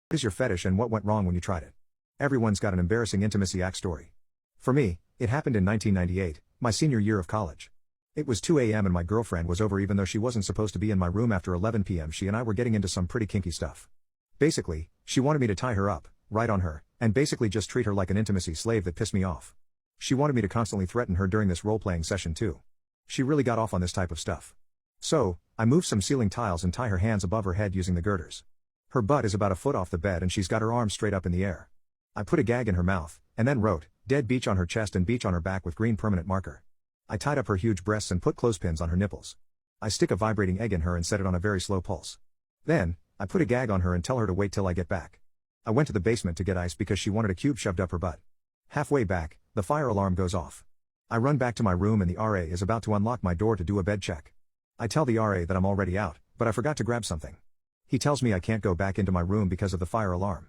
What is your fetish and what went wrong when you tried it? Everyone's got an embarrassing intimacy act story. For me, it happened in 1998, my senior year of college. It was 2 a.m. and my girlfriend was over even though she wasn't supposed to be in my room after 11 p.m. She and I were getting into some pretty kinky stuff. Basically, she wanted me to tie her up, write on her, and basically just treat her like an intimacy slave that pissed me off. She wanted me to constantly threaten her during this role-playing session too. She really got off on this type of stuff. So, I moved some ceiling tiles and tie her hands above her head using the girders. Her butt is about a foot off the bed and she's got her arms straight up in the air. I put a gag in her mouth, and then wrote, "Dead beach" on her chest and "beach" on her back with green permanent marker. I tied up her huge breasts and put clothespins on her nipples. I stick a vibrating egg in her and set it on a very slow pulse. Then, I put a gag on her and tell her to wait till I get back. I went to the basement to get ice because she wanted a cube shoved up her butt. Halfway back, the fire alarm goes off. I run back to my room and the RA is about to unlock my door to do a bed check. I tell the RA that I'm already out, but I forgot to grab something. He tells me I can't go back into my room because of the fire alarm.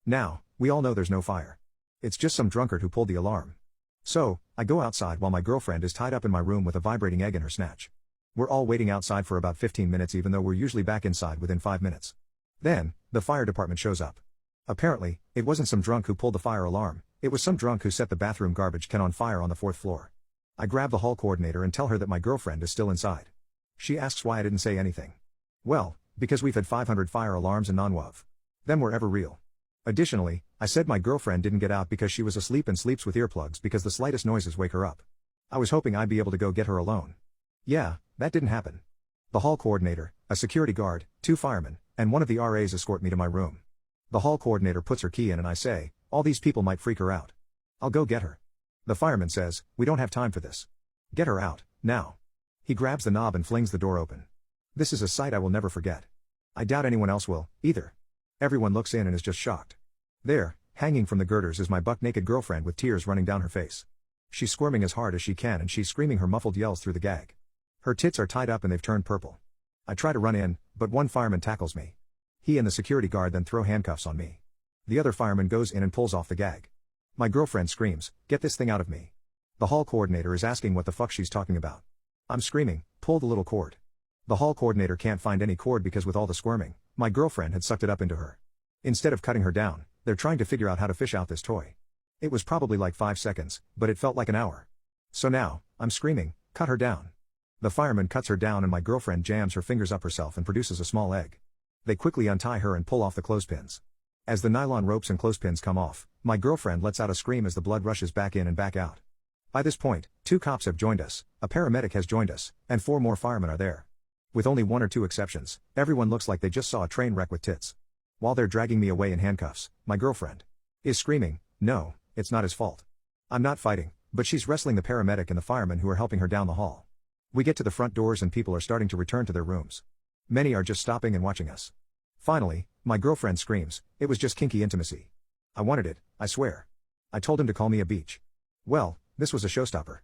Now, we all know there's no fire. It's just some drunkard who pulled the alarm. So, I go outside while my girlfriend is tied up in my room with a vibrating egg in her snatch. We're all waiting outside for about 15 minutes even though we're usually back inside within 5 minutes. Then, the fire department shows up. Apparently, it wasn't some drunk who pulled the fire alarm, it was some drunk who set the bathroom garbage can on fire on the 4th floor. I grab the hall coordinator and tell her that my girlfriend is still inside. She asks why I didn't say anything. Well, because we've had 500 fire alarms and none of them were ever real. Additionally, I said my girlfriend didn't get out because she was asleep and sleeps with earplugs because the slightest noises wake her up. I was hoping I'd be able to go get her alone. Yeah, that didn't happen. The hall coordinator, a security guard, 2 firemen, and one of the RAs escort me to my room. The hall coordinator puts her key in and I say, all these people might freak her out. I'll go get her. The fireman says, we don't have time for this. Get her out, now. He grabs the knob and flings the door open. This is a sight I will never forget. I doubt anyone else will, either. Everyone looks in and is just shocked. There, hanging from the girders is my buck-naked girlfriend with tears running down her face. She's squirming as hard as she can and she's screaming her muffled yells through the gag. Her tits are tied up and they've turned purple. I try to run in, but one fireman tackles me. He and the security guard then throw handcuffs on me. The other fireman goes in and pulls off the gag. My girlfriend screams, "Get this thing out of me." The hall coordinator is asking what the fuck she's talking about. I'm screaming, "Pull the little cord." The hall coordinator can't find any cord because with all the squirming, my girlfriend had sucked it up into her. Instead of cutting her down, they're trying to figure out how to fish out this toy. It was probably like 5 seconds, but it felt like an hour. So now, I'm screaming, "Cut her down." The fireman cuts her down and my girlfriend jams her fingers up herself and produces a small egg. They quickly untie her and pull off the clothespins. As the nylon ropes and clothespins come off, my girlfriend lets out a scream as the blood rushes back in and back out. By this point, 2 cops have joined us, a paramedic has joined us, and 4 more firemen are there. With only 1 or 2 exceptions, everyone looks like they just saw a train wreck with tits. While they're dragging me away in handcuffs, my girlfriend is screaming, "No, it's not his fault." I'm not fighting, but she's wrestling the paramedic and the firemen who are helping her down the hall. We get to the front doors and people are starting to return to their rooms. Many are just stopping and watching us. Finally, my girlfriend screams, "It was just kinky intimacy. I wanted it, I swear." I told him to call me a beach. Well, this was a showstopper.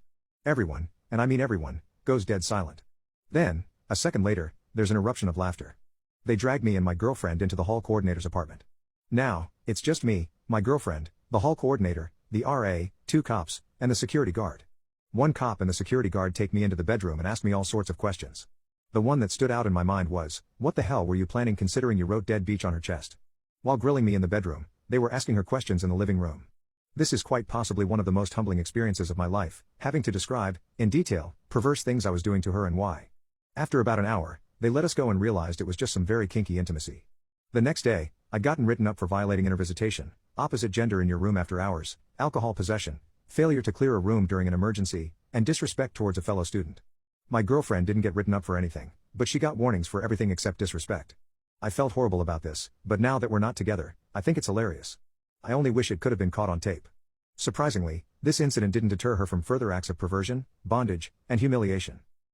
Everyone, and I mean everyone, goes dead silent. Then, a second later, there's an eruption of laughter. They drag me and my girlfriend into the hall coordinator's apartment. Now, it's just me, my girlfriend, the hall coordinator, the RA, 2 cops, and the security guard. 1 cop and the security guard take me into the bedroom and ask me all sorts of questions. The one that stood out in my mind was, what the hell were you planning considering you wrote "dead beach" on her chest? While grilling me in the bedroom, they were asking her questions in the living room. This is quite possibly one of the most humbling experiences of my life, having to describe, in detail, perverse things I was doing to her and why. After about an hour, they let us go and realized it was just some very kinky intimacy. The next day, I'd gotten written up for violating intervisitation, opposite gender in your room after hours, alcohol possession, failure to clear a room during an emergency, and disrespect towards a fellow student. My girlfriend didn't get written up for anything, but she got warnings for everything except disrespect. I felt horrible about this, but now that we're not together, I think it's hilarious. I only wish it could have been caught on tape. Surprisingly, this incident didn't deter her from further acts of perversion, bondage, and humiliation.